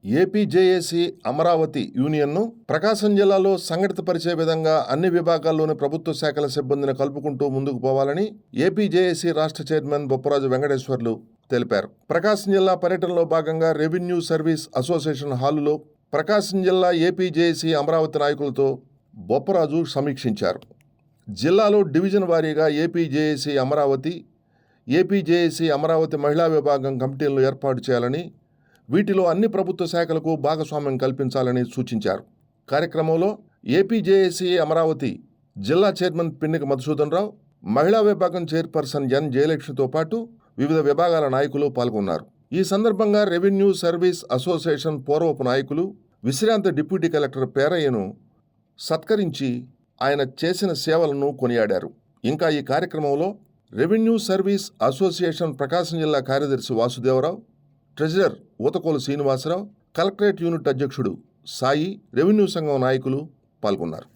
APJAC Amaravati యూనియన్ను ప్రకాశం జిల్లాలో సంఘటితపరిచే విధంగా అన్ని విభాగాల్లోని ప్రభుత్వ శాఖల సిబ్బందిని కలుపుకుంటూ ముందుకు పోవాలని ఏపీజేఏసీ రాష్ట్ర చైర్మన్ బొప్పరాజు వెంకటేశ్వర్లు తెలిపారు. ప్రకాశం జిల్లా పర్యటనలో భాగంగా రెవెన్యూ సర్వీస్ అసోసియేషన్ హాలులో ప్రకాశం జిల్లా ఏపీజేఏసీ అమరావతి నాయకులతో బొప్పరాజు సమీక్షించారు. జిల్లాలో డివిజన్ వారీగా ఏపీజేఏసీ అమరావతి మహిళా విభాగం కమిటీలను ఏర్పాటు చేయాలని, వీటిలో అన్ని ప్రభుత్వ శాఖలకు భాగస్వామ్యం కల్పించాలని సూచించారు. కార్యక్రమంలో ఏపీజేఏసీ అమరావతి జిల్లా చైర్మన్ పిన్నిక మధుసూదన్ రావు, మహిళా విభాగం చైర్పర్సన్ ఎన్ జయలక్ష్మితో పాటు వివిధ విభాగాల నాయకులు పాల్గొన్నారు. ఈ సందర్భంగా రెవెన్యూ సర్వీస్ అసోసియేషన్ పూర్వపు నాయకులు విశ్రాంత డిప్యూటీ కలెక్టర్ పేరయ్యను సత్కరించి ఆయన చేసిన సేవలను కొనియాడారు. ఇంకా ఈ కార్యక్రమంలో రెవెన్యూ సర్వీస్ అసోసియేషన్ ప్రకాశం జిల్లా కార్యదర్శి Vasudevarao, treasurer Uthakolu Srinivasarao, collectorate unit అధ్యక్షుడు సాయి, రెవెన్యూ సంఘం నాయకులు పాల్గొన్నారు.